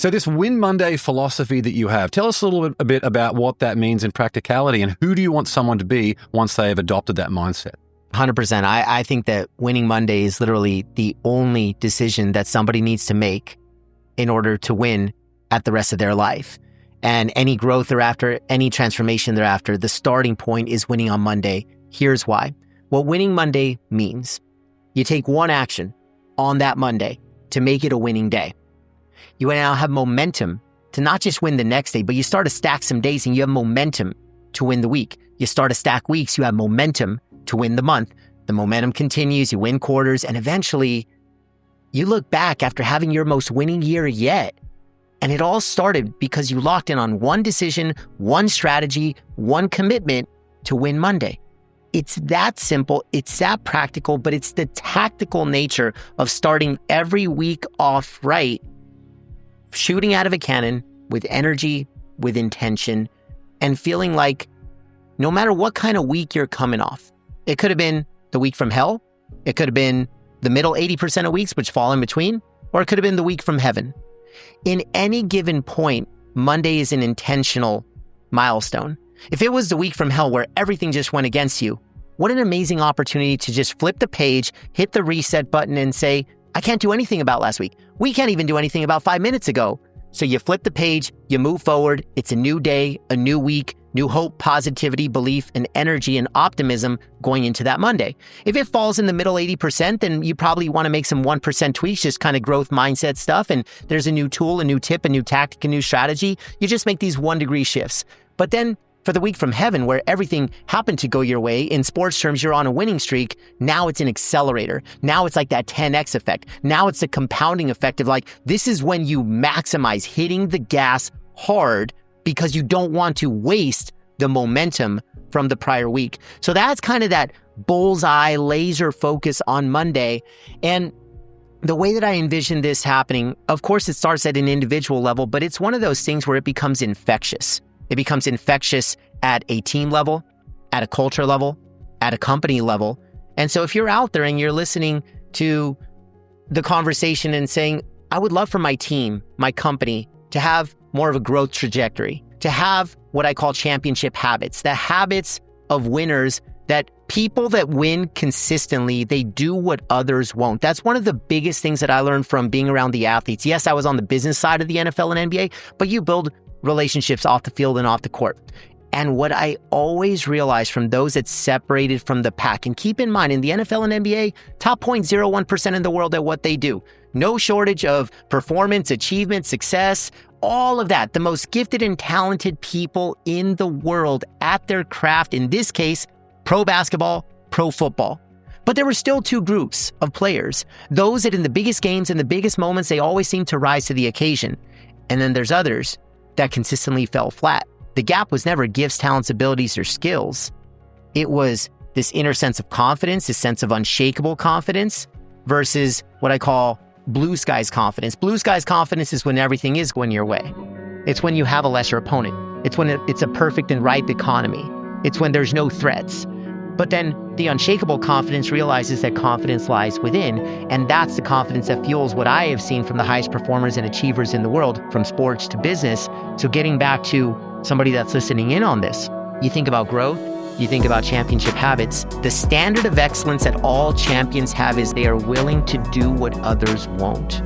So this Win Monday philosophy that you have, tell us a little bit about what that means in practicality, and who do you want someone to be once they have adopted that mindset? 100%. I think that winning Monday is literally the only decision that somebody needs to make in order to win at the rest of their life. And any growth thereafter, any transformation thereafter, the starting point is winning on Monday. Here's why. What winning Monday means: you take one action on that Monday to make it a winning day. You now have momentum to not just win the next day, but you start to stack some days and you have momentum to win the week. You start to stack weeks, you have momentum to win the month. The momentum continues, you win quarters, and eventually you look back after having your most winning year yet. And it all started because you locked in on one decision, one strategy, one commitment to win Monday. It's that simple, it's that practical, but it's the tactical nature of starting every week off right, shooting out of a cannon with energy, with intention, and feeling like no matter what kind of week you're coming off, it could have been the week from hell, it could have been the middle 80% of weeks, which fall in between, or it could have been the week from heaven. In any given point, Monday is an intentional milestone. If it was the week from hell where everything just went against you, what an amazing opportunity to just flip the page, hit the reset button and say, I can't do anything about last week. We can't even do anything about 5 minutes ago. So you flip the page, you move forward. It's a new day, a new week, new hope, positivity, belief, and energy and optimism going into that Monday. If it falls in the middle 80%, then you probably want to make some 1% tweaks, just kind of growth mindset stuff. And there's a new tool, a new tip, a new tactic, a new strategy. You just make these 1-degree shifts. But then for the week from heaven, where everything happened to go your way, in sports terms, you're on a winning streak. Now it's an accelerator. Now it's like that 10x effect. Now it's a compounding effect of like, this is when you maximize hitting the gas hard because you don't want to waste the momentum from the prior week. So that's kind of that bullseye laser focus on Monday. And the way that I envision this happening, of course, it starts at an individual level, but it's one of those things where it becomes infectious. It becomes infectious at a team level, at a culture level, at a company level. And so if you're out there and you're listening to the conversation and saying, I would love for my team, my company, to have more of a growth trajectory, to have what I call championship habits, the habits of winners, that people that win consistently, they do what others won't. That's one of the biggest things that I learned from being around the athletes. Yes, I was on the business side of the NFL and NBA, but you build relationships off the field and off the court. And what I always realized from those that separated from the pack, and keep in mind, in the NFL and NBA, top 0.01% in the world at what they do. No shortage of performance, achievement, success, all of that. The most gifted and talented people in the world at their craft, in this case, pro basketball, pro football. But there were still two groups of players. Those that in the biggest games and the biggest moments, they always seem to rise to the occasion. And then there's others that consistently fell flat. The gap was never gifts, talents, abilities, or skills. It was this inner sense of confidence, this sense of unshakable confidence versus what I call blue skies confidence. Blue skies confidence is when everything is going your way. It's when you have a lesser opponent. It's when it's a perfect and ripe economy. It's when there's no threats. But then the unshakable confidence realizes that confidence lies within, and that's the confidence that fuels what I have seen from the highest performers and achievers in the world, from sports to business. So getting back to somebody that's listening in on this, you think about growth, you think about championship habits. The standard of excellence that all champions have is they are willing to do what others won't.